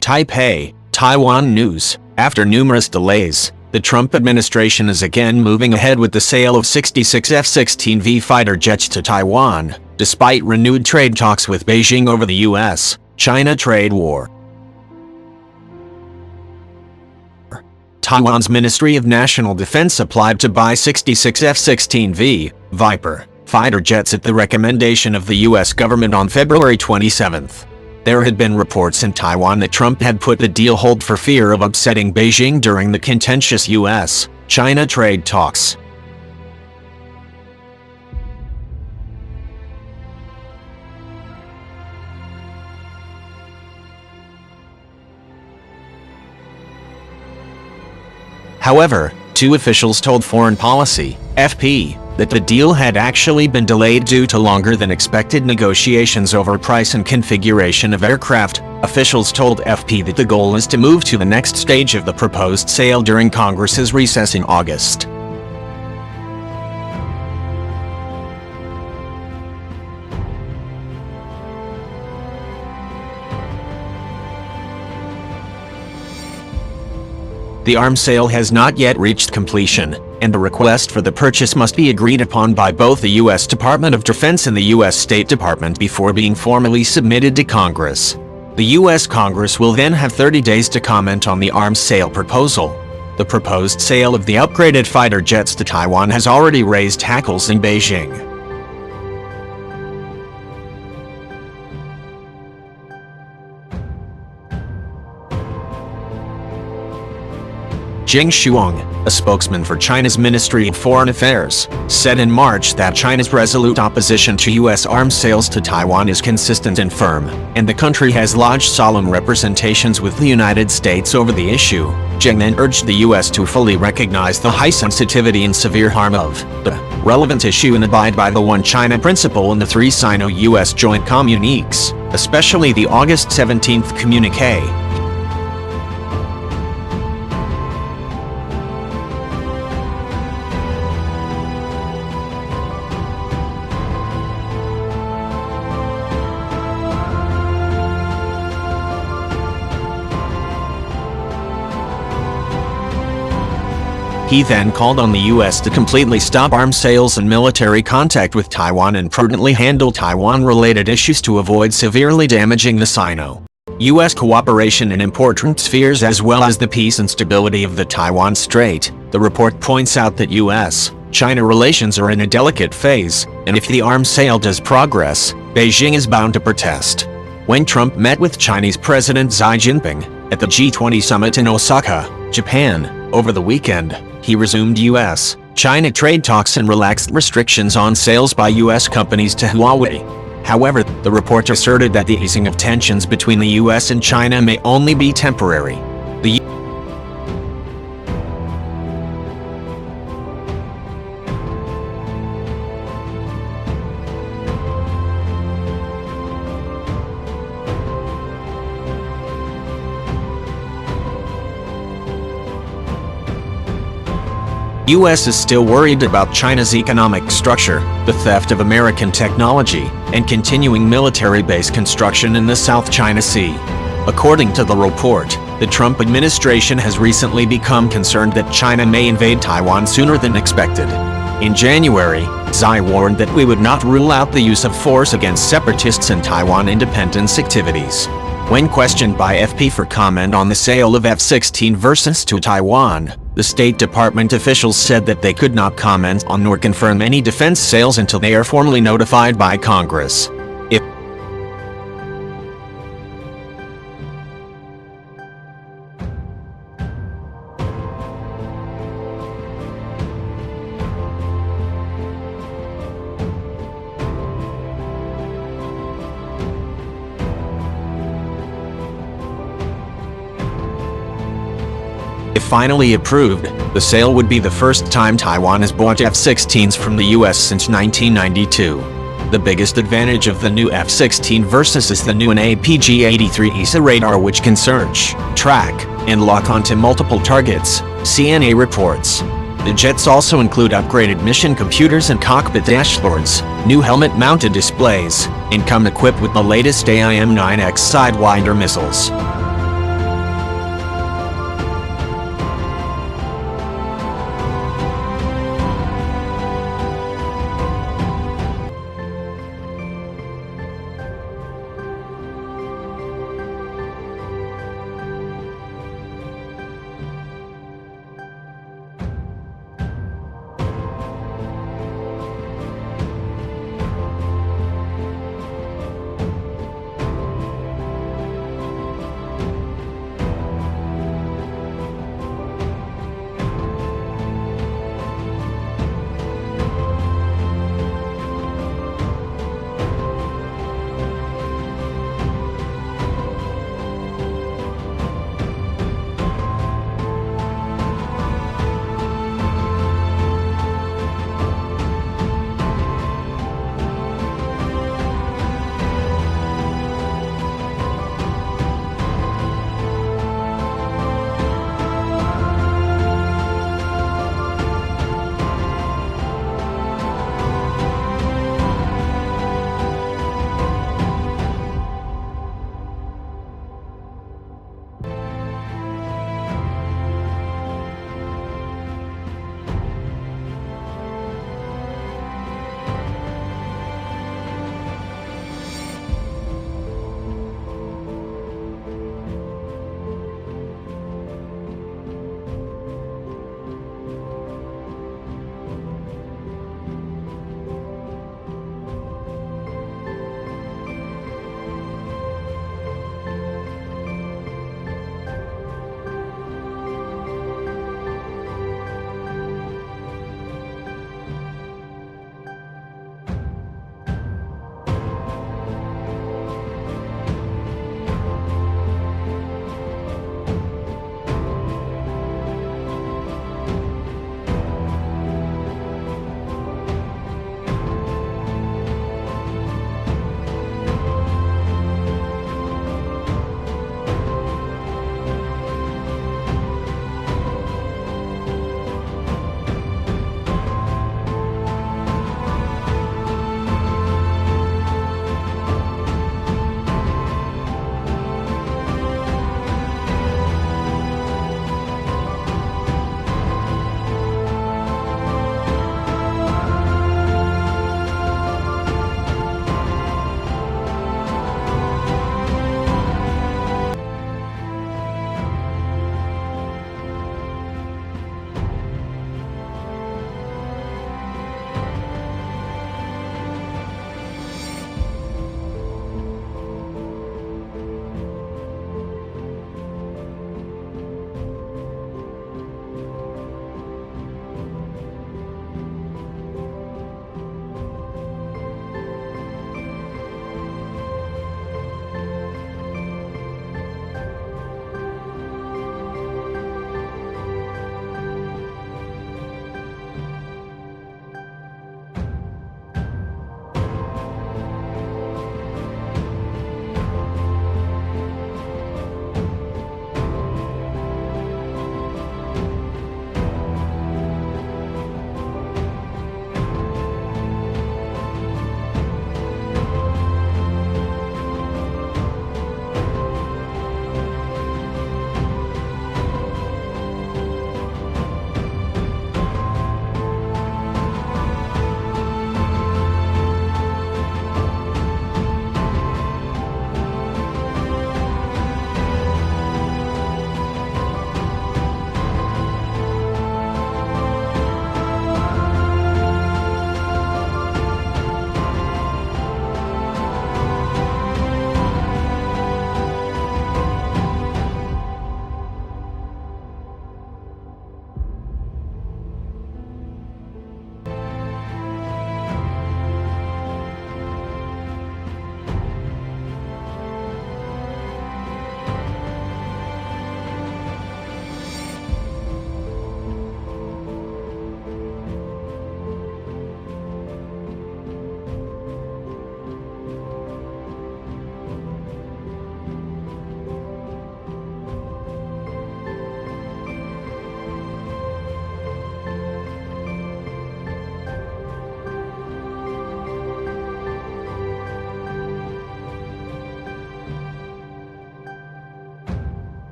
Taipei, Taiwan news. After numerous delays, the Trump administration is again moving ahead with the sale of 66 F-16V fighter jets to Taiwan, despite renewed trade talks with Beijing over the U.S. China trade war. Taiwan's Ministry of National Defense applied to buy 66 F-16V Viper fighter jets at the recommendation of the U.S. government on February 27. There had been reports in Taiwan that Trump had put the deal hold for fear of upsetting Beijing during the contentious U.S. China trade talks. However, two officials told Foreign Policy, FP, that the deal had actually been delayed due to longer than expected negotiations over price and configuration of aircraft. Officials told FP that the goal is to move to the next stage of the proposed sale during Congress's recess in August. The arms sale has not yet reached completion, and the request for the purchase must be agreed upon by both the U.S. Department of Defense and the U.S. State Department before being formally submitted to Congress. The U.S. Congress will then have 30 days to comment on the arms sale proposal. The proposed sale of the upgraded fighter jets to Taiwan has already raised hackles in Beijing. Jing Shuang, a spokesman for China's Ministry of Foreign Affairs, said in March that China's resolute opposition to U.S. arms sales to Taiwan is consistent and firm, and the country has lodged solemn representations with the United States over the issue. Jing then urged the U.S. to fully recognize the high sensitivity and severe harm of the relevant issue and abide by the One China principle in the three Sino-U.S. joint communiques, especially the August 17 communique. He then called on the U.S. to completely stop arms sales and military contact with Taiwan and prudently handle Taiwan-related issues to avoid severely damaging the Sino-U.S. cooperation in important spheres as well as the peace and stability of the Taiwan Strait. The report points out that U.S.-China relations are in a delicate phase, and if the arms sale does progress, Beijing is bound to protest. When Trump met with Chinese President Xi Jinping at the G20 summit in Osaka, Japan, over the weekend, he resumed U.S.-China trade talks and relaxed restrictions on sales by U.S. companies to Huawei. However, the report asserted that the easing of tensions between the U.S. and China may only be temporary. The U.S. is still worried about China's economic structure, the theft of American technology, and continuing military base construction in the South China Sea. According to the report, the Trump administration has recently become concerned that China may invade Taiwan sooner than expected. In January, Xi warned that we would not rule out the use of force against separatists and Taiwan independence activities. When questioned by FP for comment on the sale of F-16Vs to Taiwan, the State Department officials said that they could not comment on nor confirm any defense sales until they are formally notified by Congress. If finally approved, the sale would be the first time Taiwan has bought F-16s from the U.S. since 1992. The biggest advantage of the new F-16Vs is the new APG-83 ESA radar, which can search, track, and lock onto multiple targets, CNA reports. The jets also include upgraded mission computers and cockpit dashboards, new helmet-mounted displays, and come equipped with the latest AIM-9X Sidewinder missiles.